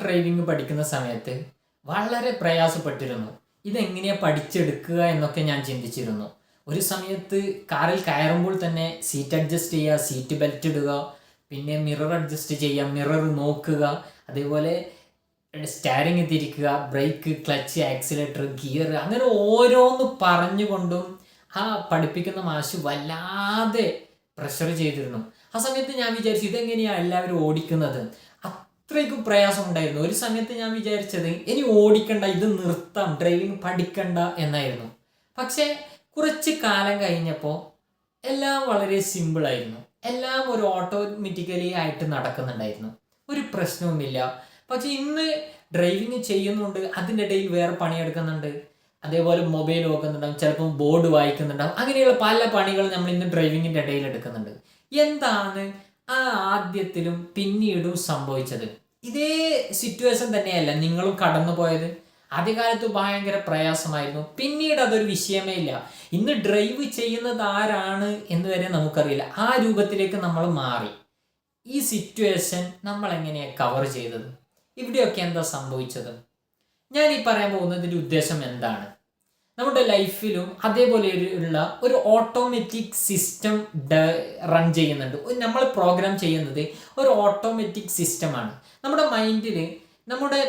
Driving പഠിക്കുന്ന സമയത്ത് വളരെ പ്രയാസപ്പെട്ടിരുന്നു. ഇതെങ്ങനെയാണ് പഠിച്ചെടുക്കുക എന്നൊക്കെ ഞാൻ ചിന്തിച്ചിരുന്നു. ഒരു സമയത്ത് കാറിൽ കയറുമ്പോൾ തന്നെ സീറ്റ് അഡ്ജസ്റ്റ് ചെയ്യുക, സീറ്റ് ബെൽറ്റ് ഇടുക, പിന്നെ മിറർ അഡ്ജസ്റ്റ് ചെയ്യുക, മിറർ നോക്കുക, അതേപോലെ സ്റ്റാരിങ് തിരിക്കുക, ബ്രേക്ക്, ക്ലച്ച്, ആക്സിലേറ്റർ, ഗിയർ, അങ്ങനെ ഓരോന്ന് പറഞ്ഞുകൊണ്ടും ആ പഠിപ്പിക്കുന്ന മാഷ് വല്ലാതെ പ്രഷർ ചെയ്തിരുന്നു. ആ സമയത്ത് ഞാൻ വിചാരിച്ചു ഇതെങ്ങനെയാണ് എല്ലാവരും ഓടിക്കുന്നത്. അത്രയ്ക്കും പ്രയാസം ഉണ്ടായിരുന്നു. ഒരു സമയത്ത് ഞാൻ വിചാരിച്ചത് ഇനി ഓടിക്കണ്ട, ഇത് നിർത്താം, ഡ്രൈവിംഗ് പഠിക്കണ്ട എന്നായിരുന്നു. പക്ഷേ കുറച്ച് കാലം കഴിഞ്ഞപ്പോൾ എല്ലാം വളരെ സിമ്പിളായിരുന്നു. എല്ലാം ഒരു ഓട്ടോമാറ്റിക്കലി ആയിട്ട് നടക്കുന്നുണ്ടായിരുന്നു. ഒരു പ്രശ്നവുമില്ല. പക്ഷെ ഇന്ന് ഡ്രൈവിംഗ് ചെയ്യുന്നുണ്ട്, അതിൻ്റെ ഇടയിൽ വേറെ പണിയെടുക്കുന്നുണ്ട്, അതേപോലെ മൊബൈൽ നോക്കുന്നുണ്ടാവും, ചിലപ്പം ബോർഡ് വായിക്കുന്നുണ്ടാവും. അങ്ങനെയുള്ള പല പണികൾ നമ്മൾ ഇന്ന് ഡ്രൈവിങ്ങിൻ്റെ ഇടയിൽ എടുക്കുന്നുണ്ട്. എന്താണ് ആ ആദ്യത്തിലും പിന്നീടും സംഭവിച്ചത്? ഇതേ സിറ്റുവേഷൻ തന്നെയല്ല നിങ്ങളും കടന്നു പോയത്? ആദ്യകാലത്ത് ഭയങ്കര പ്രയാസമായിരുന്നു, പിന്നീട് അതൊരു വിഷയമേ ഇല്ല. ഇന്ന് ഡ്രൈവ് ചെയ്യുന്നത് ആരാണ് എന്ന് വരെ നമുക്കറിയില്ല. ആ രൂപത്തിലേക്ക് നമ്മൾ മാറി. ഈ സിറ്റുവേഷൻ നമ്മൾ എങ്ങനെയാണ് കവർ ചെയ്തത്? ഇവിടെയൊക്കെ എന്താ സംഭവിച്ചത്? ഞാൻ ഈ പറയാൻ പോകുന്നതിൻ്റെ ഉദ്ദേശം എന്താണ്? നമ്മുടെ ലൈഫിലും അതേപോലെ ഉള്ള ഒരു ഓട്ടോമാറ്റിക് സിസ്റ്റം റൺ ചെയ്യുന്നുണ്ട്. നമ്മൾ പ്രോഗ്രാം ചെയ്യുന്നത് ഒരു ഓട്ടോമാറ്റിക് സിസ്റ്റമാണ്. നമ്മുടെ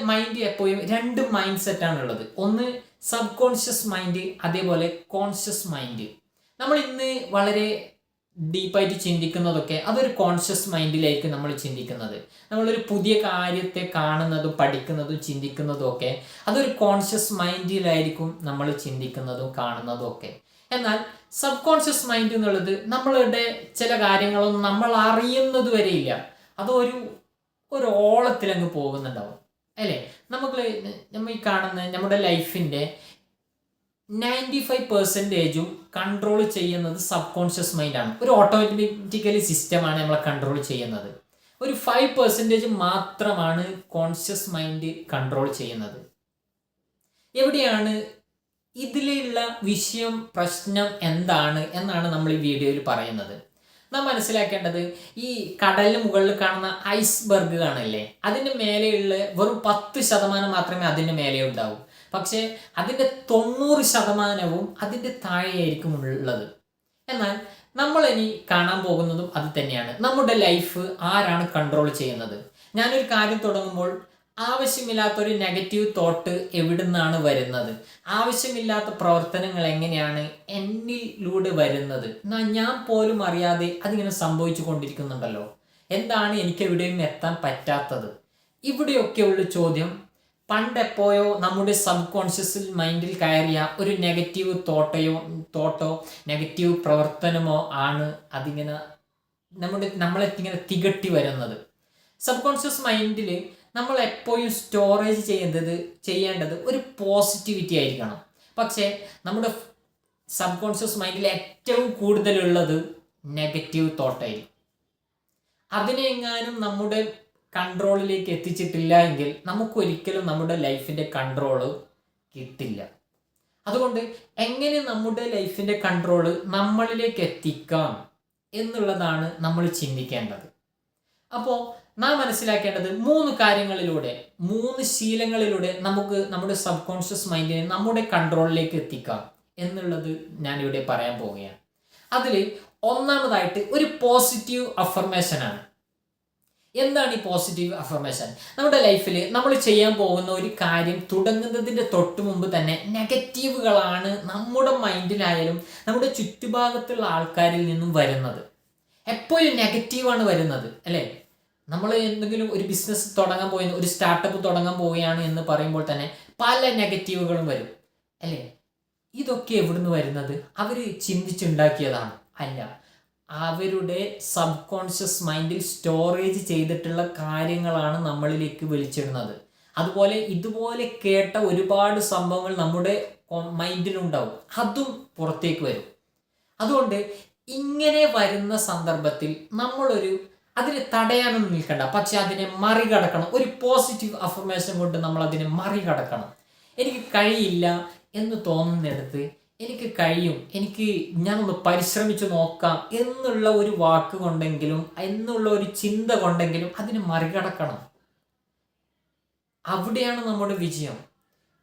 മൈൻഡ് എപ്പോഴും രണ്ട് മൈൻഡ് സെറ്റാണ് ഉള്ളത്. ഒന്ന് സബ് കോൺഷ്യസ് മൈൻഡ്, അതേപോലെ കോൺഷ്യസ് മൈൻഡ്. നമ്മൾ ഇന്ന് വളരെ ഡീപ്പായിട്ട് ചിന്തിക്കുന്നതൊക്കെ അതൊരു കോൺഷ്യസ് മൈൻഡിലായിരിക്കും നമ്മൾ ചിന്തിക്കുന്നത്. നമ്മളൊരു പുതിയ കാര്യത്തെ കാണുന്നതും പഠിക്കുന്നതും ചിന്തിക്കുന്നതും ഒക്കെ അതൊരു കോൺഷ്യസ് മൈൻഡിലായിരിക്കും നമ്മൾ ചിന്തിക്കുന്നതും കാണുന്നതും ഒക്കെ. എന്നാൽ സബ് കോൺഷ്യസ് മൈൻഡ് എന്നുള്ളത് നമ്മളുടെ ചില കാര്യങ്ങളൊന്നും നമ്മൾ അറിയുന്നത് വരെയില്ല, അതൊരു ഓളത്തിലങ്ങ് പോകുന്നുണ്ടാവും, അല്ലേ? നമ്മൾ ഈ കാണുന്ന നമ്മുടെ ലൈഫിൻ്റെ 95% കൺട്രോൾ ചെയ്യുന്നത് സബ് കോൺഷ്യസ് മൈൻഡാണ്. ഒരു ഓട്ടോമാറ്റിക്കലി സിസ്റ്റമാണ് നമ്മളെ കൺട്രോൾ ചെയ്യുന്നത്. ഒരു 5% മാത്രമാണ് കോൺഷ്യസ് മൈൻഡ് കൺട്രോൾ ചെയ്യുന്നത്. എവിടെയാണ് ഇതിലുള്ള വിഷയം, പ്രശ്നം എന്താണ് എന്നാണ് നമ്മൾ ഈ വീഡിയോയിൽ പറയുന്നത്. നാം മനസ്സിലാക്കേണ്ടത്, ഈ കടലിന് മുകളിൽ കാണുന്ന ഐസ്ബർഗ് കാണില്ലേ, അതിൻ്റെ മേലെയുള്ള വെറും 10% മാത്രമേ അതിൻ്റെ മേലെ ഉണ്ടാവൂ. പക്ഷേ അതിൻ്റെ 90% അതിൻ്റെ താഴെയായിരിക്കും ഉള്ളത്. എന്നാൽ നമ്മളിനി കാണാൻ പോകുന്നതും അത് തന്നെയാണ്. നമ്മുടെ ലൈഫ് ആരാണ് കൺട്രോൾ ചെയ്യുന്നത്? ഞാനൊരു കാര്യം തുടങ്ങുമ്പോൾ ആവശ്യമില്ലാത്തൊരു നെഗറ്റീവ് തോട്ട് എവിടെ നിന്നാണ് വരുന്നത്? ആവശ്യമില്ലാത്ത പ്രവർത്തനങ്ങൾ എങ്ങനെയാണ് എന്നിലൂടെ വരുന്നത്? ഞാൻ പോലും അറിയാതെ അതിങ്ങനെ സംഭവിച്ചു കൊണ്ടിരിക്കുന്നുണ്ടല്ലോ. എന്താണ് എനിക്ക് എവിടെയും എത്താൻ പറ്റാത്തത്? ഇവിടെയൊക്കെയുള്ള ചോദ്യം പണ്ടെപ്പോയോ നമ്മുടെ സബ് കോൺഷ്യസ് മൈൻഡിൽ കയറിയ ഒരു നെഗറ്റീവ് തോട്ടോ നെഗറ്റീവ് പ്രവർത്തനമോ ആണ് അതിങ്ങനെ നമ്മളെ ഇങ്ങനെ തികട്ടി വരുന്നത്. സബ് കോൺഷ്യസ് മൈൻഡിൽ നമ്മൾ എപ്പോഴും സ്റ്റോറേജ് ചെയ്യേണ്ടത് ഒരു പോസിറ്റിവിറ്റി ആയിരിക്കണം. പക്ഷേ നമ്മുടെ സബ് കോൺഷ്യസ് മൈൻഡിൽ ഏറ്റവും കൂടുതലുള്ളത് നെഗറ്റീവ് തോട്ടായിരിക്കും. അതിനെങ്ങാനും നമ്മുടെ കൺട്രോളിലേക്ക് എത്തിച്ചിട്ടില്ല എങ്കിൽ നമുക്കൊരിക്കലും നമ്മുടെ ലൈഫിൻ്റെ കൺട്രോള് കിട്ടില്ല. അതുകൊണ്ട് എങ്ങനെ നമ്മുടെ ലൈഫിൻ്റെ കൺട്രോള് നമ്മളിലേക്ക് എത്തിക്കാം എന്നുള്ളതാണ് നമ്മൾ ചിന്തിക്കേണ്ടത്. അപ്പോൾ നാം മനസ്സിലാക്കേണ്ടത് 3 കാര്യങ്ങളിലൂടെ, 3 ശീലങ്ങളിലൂടെ നമുക്ക് നമ്മുടെ സബ് കോൺഷ്യസ് മൈൻഡിനെ നമ്മുടെ കൺട്രോളിലേക്ക് എത്തിക്കാം എന്നുള്ളത് ഞാനിവിടെ പറയാൻ പോവുകയാണ്. അതിൽ ഒന്നാമതായിട്ട് ഒരു പോസിറ്റീവ് അഫർമേഷനാണ്. എന്താണ് ഈ പോസിറ്റീവ് അഫർമേഷൻ? നമ്മുടെ ലൈഫിൽ നമ്മൾ ചെയ്യാൻ പോകുന്ന ഒരു കാര്യം തുടങ്ങുന്നതിൻ്റെ തൊട്ട് മുമ്പ് തന്നെ നെഗറ്റീവുകളാണ് നമ്മുടെ മൈൻഡിലായാലും നമ്മുടെ ചുറ്റുഭാഗത്തുള്ള ആൾക്കാരിൽ നിന്നും വരുന്നത്. എപ്പോഴും നെഗറ്റീവാണ് വരുന്നത്, അല്ലേ? നമ്മൾ എന്തെങ്കിലും ഒരു ബിസിനസ് തുടങ്ങാൻ പോയി, ഒരു സ്റ്റാർട്ടപ്പ് തുടങ്ങാൻ പോവുകയാണ് എന്ന് പറയുമ്പോൾ തന്നെ പല നെഗറ്റീവുകളും വരും, അല്ലേ? ഇതൊക്കെ എവിടുന്ന് വരുന്നത്? അവർ ചിന്തിച്ചുണ്ടാക്കിയതാണ്? അല്ല, അവരുടെ സബ് കോൺഷ്യസ് മൈൻഡിൽ സ്റ്റോറേജ് ചെയ്തിട്ടുള്ള കാര്യങ്ങളാണ് നമ്മളിലേക്ക് വിളിച്ചിടുന്നത്. അതുപോലെ ഇതുപോലെ കേട്ട ഒരുപാട് സംഭവങ്ങൾ നമ്മുടെ മൈൻഡിലുണ്ടാവും, അതും പുറത്തേക്ക് വരും. അതുകൊണ്ട് ഇങ്ങനെ വരുന്ന സന്ദർഭത്തിൽ അതിനെ തടയാനൊന്നും നിൽക്കണ്ട, പക്ഷെ അതിനെ മറികടക്കണം. ഒരു പോസിറ്റീവ് അഫർമേഷൻ കൊണ്ട് നമ്മൾ അതിനെ മറികടക്കണം. എനിക്ക് കഴിയില്ല എന്ന് തോന്നുന്നിടത്ത് എനിക്ക് കഴിയും, ഞാനൊന്ന് പരിശ്രമിച്ചു നോക്കാം എന്നുള്ള ഒരു വാക്ക് കൊണ്ടെങ്കിലും, എന്നുള്ള ഒരു ചിന്ത കൊണ്ടെങ്കിലും അതിനെ മറികടക്കണം. അവിടെയാണ് നമ്മുടെ വിജയം.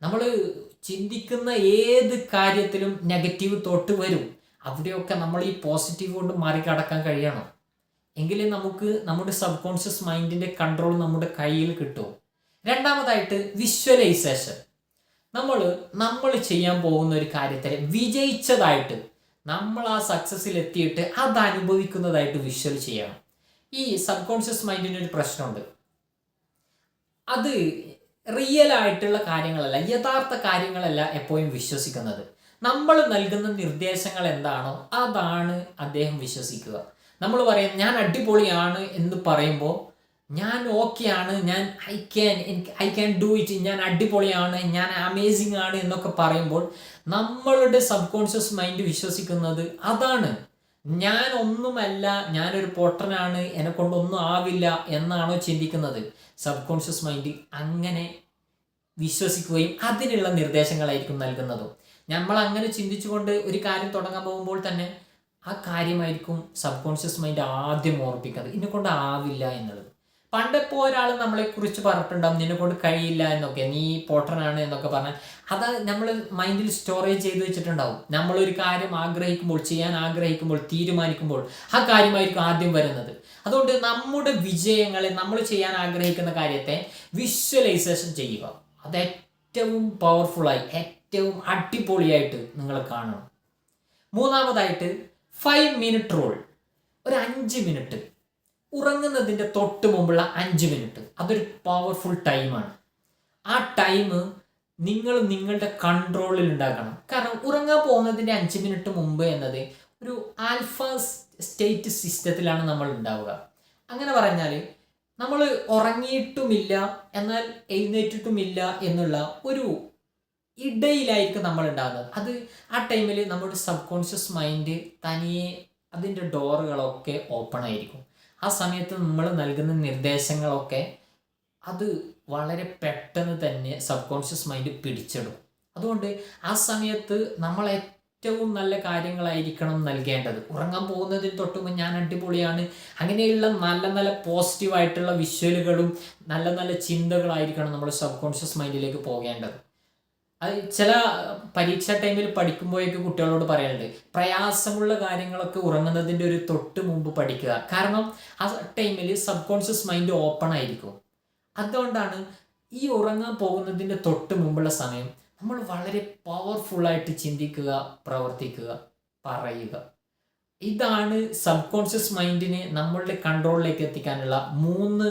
നമ്മൾ ചിന്തിക്കുന്ന ഏത് കാര്യത്തിലും നെഗറ്റീവ് തോട്ട് വരും. അവിടെയൊക്കെ നമ്മൾ ഈ പോസിറ്റീവ് കൊണ്ട് മറികടക്കാൻ കഴിയണം. എങ്കിലേ നമുക്ക് നമ്മുടെ സബ് കോൺഷ്യസ് മൈൻഡിൻ്റെ കൺട്രോൾ നമ്മുടെ കയ്യിൽ കിട്ടും. രണ്ടാമതായിട്ട് വിഷ്വലൈസേഷൻ. നമ്മൾ ചെയ്യാൻ പോകുന്ന ഒരു കാര്യത്തിൽ വിജയിച്ചതായിട്ട്, നമ്മൾ ആ സക്സസ്സിൽ എത്തിയിട്ട് അത് അനുഭവിക്കുന്നതായിട്ട് വിഷ്വൽ ചെയ്യണം. ഈ സബ് കോൺഷ്യസ് മൈൻഡിന് ഒരു പ്രശ്നമുണ്ട്. അത് റിയൽ ആയിട്ടുള്ള കാര്യങ്ങളല്ല, യഥാർത്ഥ കാര്യങ്ങളല്ല എപ്പോഴും വിശ്വസിക്കുന്നത്. നമ്മൾ നൽകുന്ന നിർദ്ദേശങ്ങൾ എന്താണോ അതാണ് അദ്ദേഹം വിശ്വസിക്കുക. നമ്മൾ പറയും ഞാൻ അടിപൊളിയാണ് എന്ന് പറയുമ്പോൾ, ഞാൻ ഓക്കെയാണ്, ഞാൻ ഐ ക്യാൻ ഡു ഇറ്റ്, ഞാൻ അടിപൊളിയാണ്, ഞാൻ അമേസിങ് ആണ് എന്നൊക്കെ പറയുമ്പോൾ നമ്മളുടെ സബ് കോൺഷ്യസ് മൈൻഡ് വിശ്വസിക്കുന്നത് അതാണ്. ഞാൻ ഒന്നുമല്ല, ഞാനൊരു പൊട്ടനാണ്, എന്നെ കൊണ്ടൊന്നും ആവില്ല എന്നാണോ ചിന്തിക്കുന്നത്? സബ് കോൺഷ്യസ് മൈൻഡ് അങ്ങനെ വിശ്വസിക്കുകയും അതിനുള്ള നിർദ്ദേശങ്ങളായിരിക്കും നൽകുന്നതും. നമ്മൾ അങ്ങനെ ചിന്തിച്ചുകൊണ്ട് ഒരു കാര്യം തുടങ്ങാൻ പോകുമ്പോൾ തന്നെ ആ കാര്യമായിരിക്കും സബ് കോൺഷ്യസ് മൈൻഡ് ആദ്യം ഓർപ്പിക്കുന്നത്, എന്നെ കൊണ്ട് ആവില്ല എന്നുള്ളത്. പണ്ടെപ്പോൾ ഒരാൾ നമ്മളെക്കുറിച്ച് പറഞ്ഞിട്ടുണ്ടാവും നിന്നെ കൊണ്ട് കഴിയില്ല എന്നൊക്കെ, നീ പോട്ടനാണ് എന്നൊക്കെ പറഞ്ഞാൽ അത് നമ്മൾ മൈൻഡിൽ സ്റ്റോറേജ് ചെയ്ത് വെച്ചിട്ടുണ്ടാവും. നമ്മളൊരു കാര്യം ആഗ്രഹിക്കുമ്പോൾ, ചെയ്യാൻ ആഗ്രഹിക്കുമ്പോൾ, തീരുമാനിക്കുമ്പോൾ ആ കാര്യമായിരിക്കും ആദ്യം വരുന്നത്. അതുകൊണ്ട് നമ്മുടെ വിജയങ്ങളെ, നമ്മൾ ചെയ്യാൻ ആഗ്രഹിക്കുന്ന കാര്യത്തെ വിഷ്വലൈസേഷൻ ചെയ്യുക. അത് ഏറ്റവും പവർഫുള്ളായി, ഏറ്റവും അടിപൊളിയായിട്ട് നിങ്ങൾ കാണണം. മൂന്നാമതായിട്ട് 5 മിനിറ്റ് റൂൾ. ഒരു 5 മിനിറ്റ്, ഉറങ്ങുന്നതിൻ്റെ തൊട്ട് മുമ്പുള്ള 5 മിനിറ്റ്, അതൊരു പവർഫുൾ ടൈമാണ്. ആ ടൈം നിങ്ങൾ നിങ്ങളുടെ കൺട്രോളിൽ ഉണ്ടാക്കണം. കാരണം ഉറങ്ങാൻ പോകുന്നതിൻ്റെ 5 മിനിറ്റ് മുമ്പ് എന്നത് ഒരു ആൽഫ സ്റ്റേറ്റ് സിസ്റ്റത്തിലാണ് നമ്മൾ ഉണ്ടാവുക. അങ്ങനെ പറഞ്ഞാൽ നമ്മൾ ഉറങ്ങിയിട്ടുമില്ല എന്നാൽ എഴുന്നേറ്റിട്ടുമില്ല എന്നുള്ള ഒരു ഇടയിലായിരിക്കും നമ്മൾ ഉണ്ടാകുന്നത്. അത് ആ ടൈമിൽ നമ്മുടെ സബ് കോൺഷ്യസ് മൈൻഡ് തനിയെ അതിൻ്റെ ഡോറുകളൊക്കെ ഓപ്പൺ ആയിരിക്കും. ആ സമയത്ത് നമ്മൾ നൽകുന്ന നിർദ്ദേശങ്ങളൊക്കെ അത് വളരെ പെട്ടെന്ന് തന്നെ സബ് കോൺഷ്യസ് മൈൻഡ് പിടിച്ചിടും. അതുകൊണ്ട് ആ സമയത്ത് നമ്മൾ ഏറ്റവും നല്ല കാര്യങ്ങളായിരിക്കണം നൽകേണ്ടത്. ഉറങ്ങാൻ പോകുന്നതിന് തൊട്ടുമ്പോൾ ഞാൻ അടിപൊളിയാണ്, അങ്ങനെയുള്ള നല്ല നല്ല പോസിറ്റീവായിട്ടുള്ള വിഷ്വലുകളും നല്ല നല്ല ചിന്തകളായിരിക്കണം നമ്മൾ സബ് കോൺഷ്യസ് മൈൻഡിലേക്ക് പോകേണ്ടത്. അത് ചില പരീക്ഷാ ടൈമിൽ പഠിക്കുമ്പോഴേക്ക് കുട്ടികളോട് പറയാറുണ്ട്, പ്രയാസമുള്ള കാര്യങ്ങളൊക്കെ ഉറങ്ങുന്നതിൻ്റെ ഒരു തൊട്ട് മുമ്പ് പഠിക്കുക. കാരണം ആ ടൈമിൽ സബ് കോൺഷ്യസ് മൈൻഡ് ഓപ്പൺ ആയിരിക്കും. അതുകൊണ്ടാണ് ഈ ഉറങ്ങാൻ പോകുന്നതിൻ്റെ തൊട്ട് മുമ്പുള്ള സമയം നമ്മൾ വളരെ പവർഫുള്ളായിട്ട് ചിന്തിക്കുക, പ്രവർത്തിക്കുക, പറയുക. ഇതാണ് സബ് കോൺഷ്യസ് മൈൻഡിനെ നമ്മളുടെ കൺട്രോളിലേക്ക് എത്തിക്കാനുള്ള 3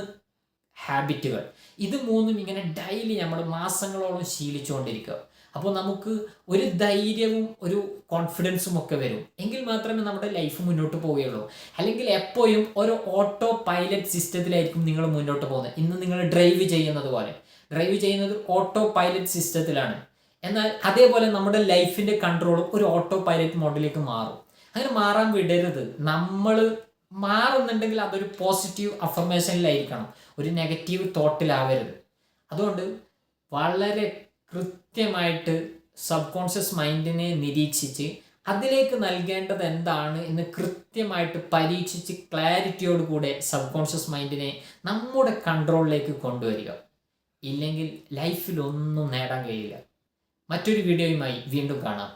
ഹാബിറ്റുകൾ. ഇത് 3ഉം ഇങ്ങനെ ഡെയിലി നമ്മൾ മാസങ്ങളോളം ശീലിച്ചുകൊണ്ടിരിക്കുക. അപ്പോൾ നമുക്ക് ഒരു ധൈര്യവും ഒരു കോൺഫിഡൻസും ഒക്കെ വരും. എങ്കിൽ മാത്രമേ നമ്മുടെ ലൈഫ് മുന്നോട്ട് പോവുകയുള്ളൂ. അല്ലെങ്കിൽ എപ്പോഴും ഒരു ഓട്ടോ പൈലറ്റ് സിസ്റ്റത്തിലായിരിക്കും നിങ്ങൾ മുന്നോട്ട് പോകുന്നത്. ഇന്ന് നിങ്ങൾ ഡ്രൈവ് ചെയ്യുന്നത് ഓട്ടോ പൈലറ്റ് സിസ്റ്റത്തിലാണ്. എന്നാൽ അതേപോലെ നമ്മുടെ ലൈഫിൻ്റെ കൺട്രോളും ഒരു ഓട്ടോ പൈലറ്റ് മോഡിലേക്ക് മാറും. അങ്ങനെ മാറാൻ വിടരുത്. നമ്മൾ മാറുന്നുണ്ടെങ്കിൽ അതൊരു പോസിറ്റീവ് അഫർമേഷനിലായിരിക്കണം, ഒരു നെഗറ്റീവ് തോട്ടിലാവരുത്. അതുകൊണ്ട് വളരെ കൃത്യമായിട്ട് സബ് കോൺഷ്യസ് മൈൻഡിനെ നിരീക്ഷിച്ച് അതിലേക്ക് നൽകേണ്ടത് എന്താണ് എന്ന് കൃത്യമായിട്ട് പരീക്ഷിച്ച് ക്ലാരിറ്റിയോടുകൂടെ സബ് കോൺഷ്യസ് മൈൻഡിനെ നമ്മുടെ കൺട്രോളിലേക്ക് കൊണ്ടുവരിക. ഇല്ലെങ്കിൽ ലൈഫിൽ ഒന്നും നേടാൻ കഴിയില്ല. മറ്റൊരു വീഡിയോയുമായി വീണ്ടും കാണാം.